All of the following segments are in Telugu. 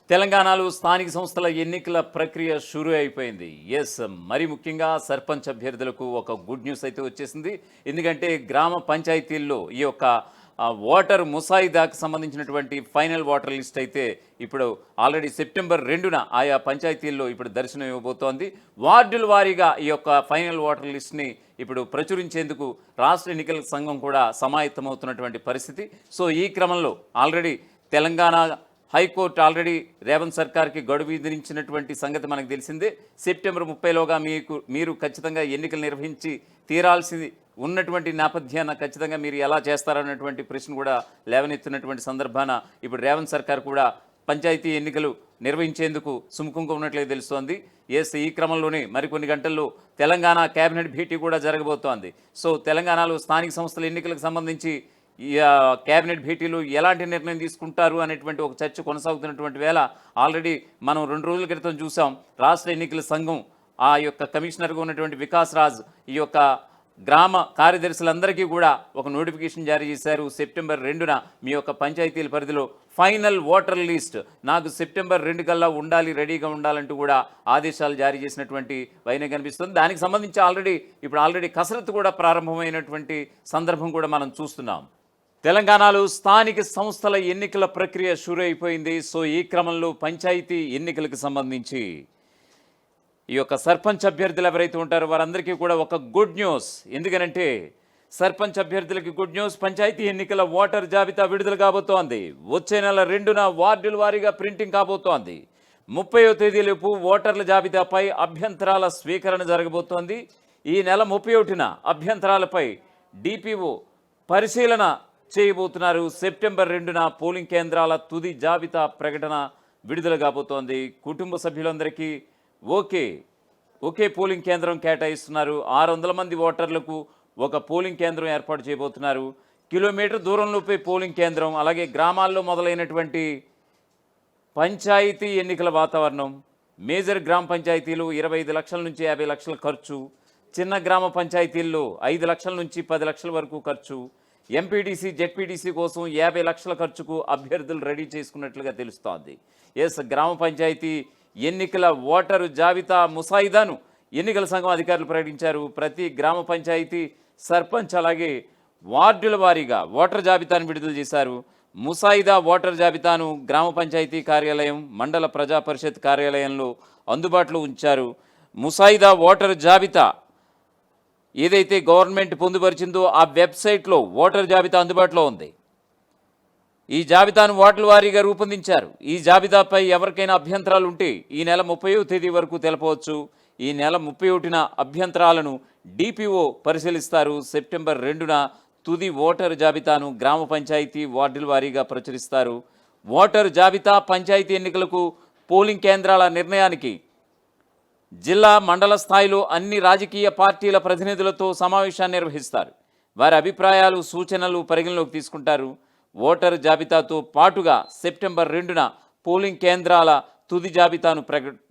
తెలంగాణలో స్థానిక సంస్థల ఎన్నికల ప్రక్రియ షురూ అయిపోయింది. మరి ముఖ్యంగా సర్పంచ్ అభ్యర్థులకు ఒక గుడ్ న్యూస్ అయితే వచ్చేసింది. ఎందుకంటే గ్రామ పంచాయతీల్లో ఈ యొక్క ఓటర్ ముసాయిదాకు సంబంధించినటువంటి ఫైనల్ ఓటర్ లిస్ట్ అయితే ఇప్పుడు ఆల్రెడీ సెప్టెంబర్ 2న ఆయా పంచాయతీల్లో ఇప్పుడు దర్శనం ఇవ్వబోతోంది. వార్డుల వారీగా ఈ యొక్క ఫైనల్ ఓటర్ లిస్ట్ని ఇప్పుడు ప్రచురించేందుకు రాష్ట్ర ఎన్నికల సంఘం కూడా సమాయత్తమవుతున్నటువంటి పరిస్థితి. సో ఈ క్రమంలో already Telangana high court already Revanth సర్కార్కి గడువు విధించినటువంటి సంగతి మనకు తెలిసిందే. సెప్టెంబర్ 30లోగా మీరు ఖచ్చితంగా ఎన్నికలు నిర్వహించి తీరాల్సింది ఉన్నటువంటి నేపథ్యాన ఖచ్చితంగా మీరు ఎలా చేస్తారన్నటువంటి ప్రశ్న కూడా లేవనెత్తినటువంటి సందర్భాన ఇప్పుడు రేవంత్ సర్కార్ కూడా పంచాయతీ ఎన్నికలు నిర్వహించేందుకు సుముఖంగా ఉన్నట్లయితే తెలుస్తోంది. ఈ క్రమంలోనే మరికొన్ని గంటల్లో తెలంగాణ కేబినెట్ భేటీ కూడా జరగబోతోంది. సో తెలంగాణలో స్థానిక సంస్థల ఎన్నికలకు సంబంధించి ఈ కేబినెట్ భేటీలు ఎలాంటి నిర్ణయం తీసుకుంటారు అనేటువంటి ఒక చర్చ కొనసాగుతున్నటువంటి వేళ ఆల్రెడీ మనం 2 రోజుల క్రితం చూసాం. రాష్ట్ర ఎన్నికల సంఘం ఆ యొక్క కమిషనర్గా ఉన్నటువంటి వికాస్ రాజ్ ఈ యొక్క గ్రామ కార్యదర్శులందరికీ కూడా ఒక నోటిఫికేషన్ జారీ చేశారు. సెప్టెంబర్ 2న మీ యొక్క పంచాయతీల పరిధిలో ఫైనల్ ఓటర్ లిస్ట్ నాకు సెప్టెంబర్ 2 కల్లా ఉండాలి, రెడీగా ఉండాలంటూ కూడా ఆదేశాలు జారీ చేసినటువంటి వైనే కనిపిస్తుంది. దానికి సంబంధించి ఆల్రెడీ కసరత్తు కూడా ప్రారంభమైనటువంటి సందర్భం కూడా మనం చూస్తున్నాం. తెలంగాణలో స్థానిక సంస్థల ఎన్నికల ప్రక్రియ షురూ అయిపోయింది. సో ఈ క్రమంలో పంచాయతీ ఎన్నికలకు సంబంధించి ఈ యొక్క సర్పంచ్ అభ్యర్థులు ఎవరైతే ఉంటారో వారందరికీ కూడా ఒక గుడ్ న్యూస్. ఎందుకనంటే సర్పంచ్ అభ్యర్థులకి గుడ్ న్యూస్. పంచాయతీ ఎన్నికల ఓటర్ జాబితా విడుదల కాబోతోంది. వచ్చే నెల 2న వార్డుల వారీగా ప్రింటింగ్ కాబోతోంది. 30వ తేదీలోపు ఓటర్ల జాబితాపై అభ్యంతరాల స్వీకరణ జరగబోతోంది. ఈ నెల 31న అభ్యంతరాలపై డిపిఓ పరిశీలన చేయబోతున్నారు. సెప్టెంబర్ 2న పోలింగ్ కేంద్రాల తుది జాబితా ప్రకటన విడుదల కాబోతోంది. కుటుంబ సభ్యులందరికీ ఒకే పోలింగ్ కేంద్రం కేటాయిస్తున్నారు. 600 మంది ఓటర్లకు ఒక పోలింగ్ కేంద్రం ఏర్పాటు చేయబోతున్నారు. కిలోమీటర్ దూరంలోపై పోలింగ్ కేంద్రం. అలాగే గ్రామాల్లో మొదలైనటువంటి పంచాయతీ ఎన్నికల వాతావరణం. మేజర్ గ్రామ పంచాయతీలు 25 లక్షల నుంచి 50 లక్షల ఖర్చు. చిన్న గ్రామ పంచాయతీల్లో 5 లక్షల నుంచి 10 లక్షల వరకు ఖర్చు. ఎంపీటీసీ జెడ్పీటీసీ కోసం 50 లక్షల ఖర్చుకు అభ్యర్థులు రెడీ చేసుకున్నట్లుగా తెలుస్తోంది. గ్రామ పంచాయతీ ఎన్నికల ఓటరు జాబితా ముసాయిదాను ఎన్నికల సంఘం అధికారులు ప్రకటించారు. ప్రతి గ్రామ పంచాయతీ సర్పంచ్ అలాగే వార్డుల వారీగా ఓటర్ జాబితాను విడుదల చేశారు. ముసాయిదా ఓటర్ జాబితాను గ్రామ పంచాయతీ కార్యాలయం, మండల ప్రజా పరిషత్ కార్యాలయంలో అందుబాటులో ఉంచారు. ముసాయిదా ఓటర్ జాబితా ఏదైతే గవర్నమెంట్ పొందుపరిచిందో ఆ వెబ్సైట్లో ఓటర్ జాబితా అందుబాటులో ఉంది. ఈ జాబితాను వార్డుల వారీగా రూపొందించారు. ఈ జాబితాపై ఎవరికైనా అభ్యంతరాలు ఉంటే ఈ నెల 30వ తేదీ వరకు తెలపవచ్చు. ఈ నెల 31న అభ్యంతరాలను డిపిఓ పరిశీలిస్తారు. సెప్టెంబర్ 2న తుది ఓటర్ జాబితాను గ్రామ పంచాయతీ వార్డుల వారీగా ప్రచురిస్తారు. ఓటర్ జాబితా పంచాయతీ ఎన్నికలకు పోలింగ్ కేంద్రాల నిర్ణయానికి జిల్లా మండల స్థాయిలో అన్ని రాజకీయ పార్టీల ప్రతినిధులతో సమావేశాన్ని నిర్వహిస్తారు. వారి అభిప్రాయాలు సూచనలు పరిగణలోకి తీసుకుంటారు. ఓటరు జాబితాతో పాటుగా సెప్టెంబర్ 2న పోలింగ్ కేంద్రాల తుది జాబితాను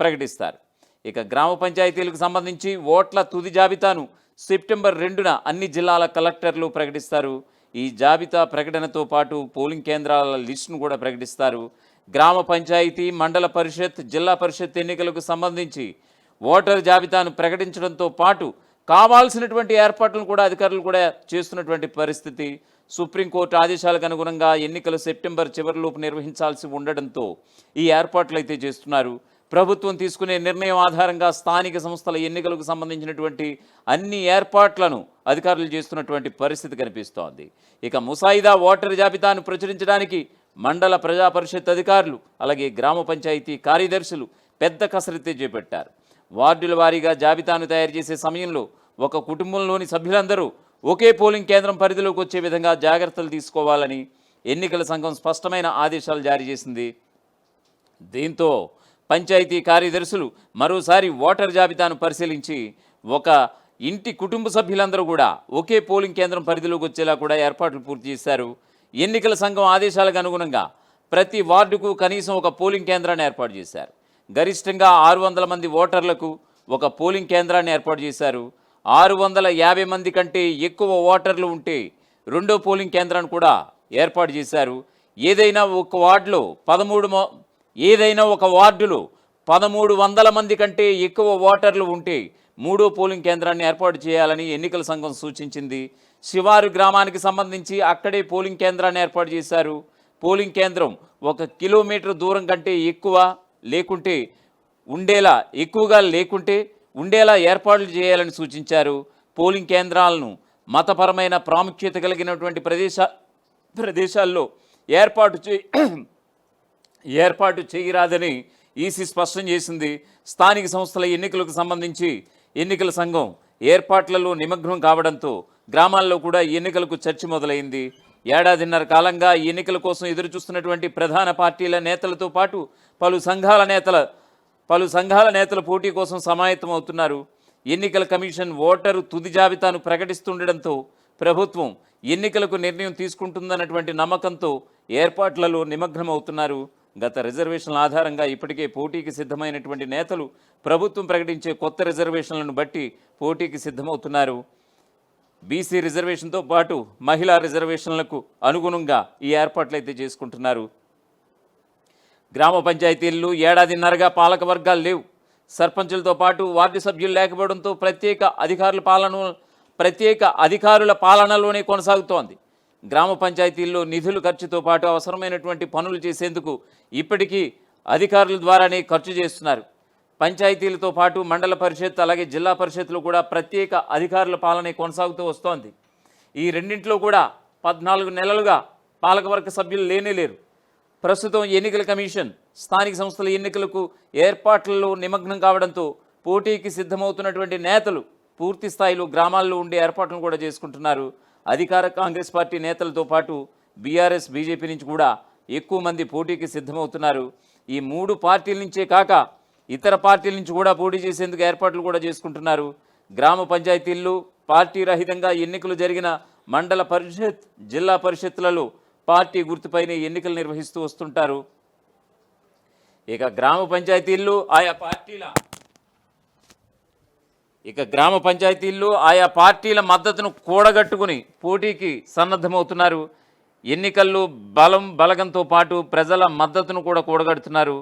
ప్రకటిస్తారు. ఇక గ్రామ పంచాయతీలకు సంబంధించి ఓట్ల తుది జాబితాను సెప్టెంబర్ 2న అన్ని జిల్లాల కలెక్టర్లు ప్రకటిస్తారు. ఈ జాబితా ప్రకటనతో పాటు పోలింగ్ కేంద్రాల లిస్టును కూడా ప్రకటిస్తారు. గ్రామ పంచాయతీ, మండల పరిషత్, జిల్లా పరిషత్ ఎన్నికలకు సంబంధించి ఓటర్ జాబితాను ప్రకటించడంతో పాటు కావాల్సినటువంటి ఏర్పాట్లను కూడా అధికారులు కూడా చేస్తున్నటువంటి పరిస్థితి. సుప్రీంకోర్టు ఆదేశాలకు అనుగుణంగా ఎన్నికలు సెప్టెంబర్ చివరిలోపు నిర్వహించాల్సి ఉండడంతో ఈ ఏర్పాట్లు అయితే చేస్తున్నారు. ప్రభుత్వం తీసుకునే నిర్ణయం ఆధారంగా స్థానిక సంస్థల ఎన్నికలకు సంబంధించినటువంటి అన్ని ఏర్పాట్లను అధికారులు చేస్తున్నటువంటి పరిస్థితి కనిపిస్తోంది. ఇక ముసాయిదా ఓటర్ జాబితాను ప్రచురించడానికి మండల ప్రజా పరిషత్ అధికారులు అలాగే గ్రామ పంచాయతీ కార్యదర్శులు పెద్ద కసరత్తే చేపట్టారు. వార్డుల వారీగా జాబితాను తయారు చేసే సమయంలో ఒక కుటుంబంలోని సభ్యులందరూ ఒకే పోలింగ్ కేంద్రం పరిధిలోకి వచ్చే విధంగా జాగ్రత్తలు తీసుకోవాలని ఎన్నికల సంఘం స్పష్టమైన ఆదేశాలు జారీ చేసింది. దీంతో పంచాయతీ కార్యదర్శులు మరోసారి ఓటర్ జాబితాను పరిశీలించి ఒక ఇంటి కుటుంబ సభ్యులందరూ కూడా ఒకే పోలింగ్ కేంద్రం పరిధిలోకి వచ్చేలా కూడా ఏర్పాట్లు పూర్తి చేశారు. ఎన్నికల సంఘం ఆదేశాలకు అనుగుణంగా ప్రతి వార్డుకు కనీసం ఒక పోలింగ్ కేంద్రాన్ని ఏర్పాటు చేశారు. గరిష్టంగా 600 మంది ఓటర్లకు ఒక పోలింగ్ కేంద్రాన్ని ఏర్పాటు చేశారు. 650 మంది కంటే ఎక్కువ ఓటర్లు ఉంటే 2వ పోలింగ్ కేంద్రాన్ని కూడా ఏర్పాటు చేశారు. ఏదైనా ఒక వార్డులో ఏదైనా ఒక వార్డులో 1300 మంది కంటే ఎక్కువ ఓటర్లు ఉంటే 3వ పోలింగ్ కేంద్రాన్ని ఏర్పాటు చేయాలని ఎన్నికల సంఘం సూచించింది. శివారు గ్రామానికి సంబంధించి అక్కడే పోలింగ్ కేంద్రాన్ని ఏర్పాటు చేశారు. పోలింగ్ కేంద్రం 1 కిలోమీటర్ దూరం కంటే ఎక్కువగా లేకుంటే ఉండేలా ఏర్పాట్లు చేయాలని సూచించారు. పోలింగ్ కేంద్రాలను మతపరమైన ప్రాముఖ్యత కలిగినటువంటి ప్రదేశాల్లో ఏర్పాటు చేయరాదని ఈసీ స్పష్టం చేసింది. స్థానిక సంస్థల ఎన్నికలకు సంబంధించి ఎన్నికల సంఘం ఏర్పాట్లలో నిమగ్నం కావడంతో గ్రామాల్లో కూడా ఎన్నికలకు చర్చ మొదలైంది. ఏడాదిన్నర కాలంగా ఈ ఎన్నికల కోసం ఎదురుచూస్తున్నటువంటి ప్రధాన పార్టీల నేతలతో పాటు పలు సంఘాల నేతలు పోటీ కోసం సమాయత్తమవుతున్నారు. ఎన్నికల కమిషన్ ఓటరు తుది జాబితాను ప్రకటిస్తుండటంతో ప్రభుత్వం ఎన్నికలకు నిర్ణయం తీసుకుంటుందన్నటువంటి నమ్మకంతో ఏర్పాట్లలో నిమగ్నమవుతున్నారు. గత రిజర్వేషన్ల ఆధారంగా ఇప్పటికే పోటీకి సిద్ధమైనటువంటి నేతలు ప్రభుత్వం ప్రకటించే కొత్త రిజర్వేషన్లను బట్టి పోటీకి సిద్ధమవుతున్నారు. బీసీ రిజర్వేషన్తో పాటు మహిళా రిజర్వేషన్లకు అనుగుణంగా ఈ ఏర్పాట్లు అయితే చేసుకుంటున్నారు. గ్రామ పంచాయతీల్లో ఏడాదిన్నరగా పాలక వర్గాలు లేవు. సర్పంచులతో పాటు వార్డు సభ్యులు లేకపోవడంతో ప్రత్యేక అధికారుల పాలనలోనే కొనసాగుతోంది. గ్రామ పంచాయతీల్లో నిధుల ఖర్చుతో పాటు అవసరమైనటువంటి పనులు చేసేందుకు ఇప్పటికీ అధికారుల ద్వారానే ఖర్చు చేస్తున్నారు. పంచాయతీలతో పాటు మండల పరిషత్ అలాగే జిల్లా పరిషత్లు కూడా ప్రత్యేక అధికారుల పాలనే కొనసాగుతూ వస్తోంది. ఈ రెండింటిలో కూడా 14 నెలలుగా పాలకవర్గ సభ్యులు లేరు. ప్రస్తుతం ఎన్నికల కమిషన్ స్థానిక సంస్థల ఎన్నికలకు ఏర్పాట్లలో నిమగ్నం కావడంతో పోటీకి సిద్ధమవుతున్నటువంటి నేతలు పూర్తి స్థాయిలో గ్రామాల్లో ఉండే ఏర్పాట్లను కూడా చేసుకుంటున్నారు. అధికార కాంగ్రెస్ పార్టీ నేతలతో పాటు బీఆర్ఎస్ బీజేపీ నుంచి కూడా ఎక్కువ మంది పోటీకి సిద్ధమవుతున్నారు. ఈ 3 పార్టీల నుంచే కాక ఇతర పార్టీల నుంచి కూడా పోటీ చేసేందుకు ఏర్పాట్లు కూడా చేసుకుంటున్నారు. గ్రామ పంచాయతీల్లో పార్టీ రహితంగా ఎన్నికలు జరిగిన మండల పరిషత్ జిల్లా పరిషత్లలో పార్టీ గుర్తుపైనే ఎన్నికలు నిర్వహిస్తూ వస్తుంటారు. ఇక గ్రామ పంచాయతీల్లో ఆయా పార్టీల మద్దతును కూడగట్టుకుని పోటీకి సన్నద్ధమవుతున్నారు. ఎన్నికల్లో బలగంతో పాటు ప్రజల మద్దతును కూడా కూడగడుతున్నారు.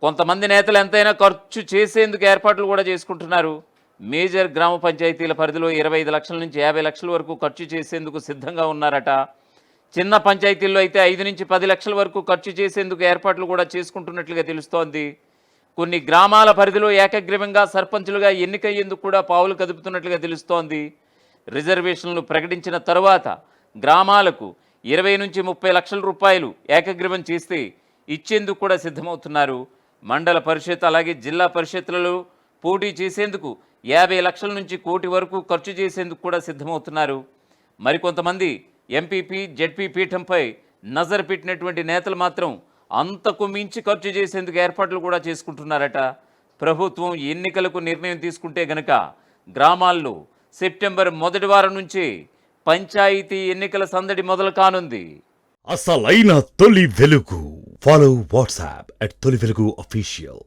కొంతమంది నేతలు ఎంతైనా ఖర్చు చేసేందుకు ఏర్పాట్లు కూడా చేసుకుంటున్నారు. మేజర్ గ్రామ పంచాయతీల పరిధిలో 25 లక్షల నుంచి 50 లక్షల వరకు ఖర్చు చేసేందుకు సిద్ధంగా ఉన్నారట. చిన్న పంచాయతీల్లో అయితే 5 నుంచి 10 లక్షల వరకు ఖర్చు చేసేందుకు ఏర్పాట్లు కూడా చేసుకుంటున్నట్లుగా తెలుస్తోంది. కొన్ని గ్రామాల పరిధిలో ఏకగ్రీవంగా సర్పంచులుగా ఎన్నికయ్యేందుకు కూడా పావులు కదుపుతున్నట్లుగా తెలుస్తోంది. రిజర్వేషన్లు ప్రకటించిన తరువాత గ్రామాలకు 20 నుంచి 30 లక్షల రూపాయలు ఏకగ్రీవం చేస్తే ఇచ్చేందుకు కూడా సిద్ధమవుతున్నారు. మండల పరిషత్ అలాగే జిల్లా పరిషత్లలో పోటీ చేసేందుకు 50 లక్షల నుంచి 1 కోటి వరకు ఖర్చు చేసేందుకు కూడా సిద్ధమవుతున్నారు. మరికొంతమంది ఎంపీపీ జెడ్పీ పీఠంపై నజర్ పెట్టినటువంటి నేతలు మాత్రం అంతకు మించి ఖర్చు చేసేందుకు ఏర్పాట్లు కూడా చేసుకుంటున్నారట. ప్రభుత్వం ఎన్నికలకు నిర్ణయం తీసుకుంటే గనక గ్రామాల్లో సెప్టెంబర్ మొదటి వారం నుంచి పంచాయతీ ఎన్నికల సందడి మొదలు కానుంది. అసలైన తొలి వెలుగు. ఫాలో వాట్సాప్ @తొలి వెలుగు official.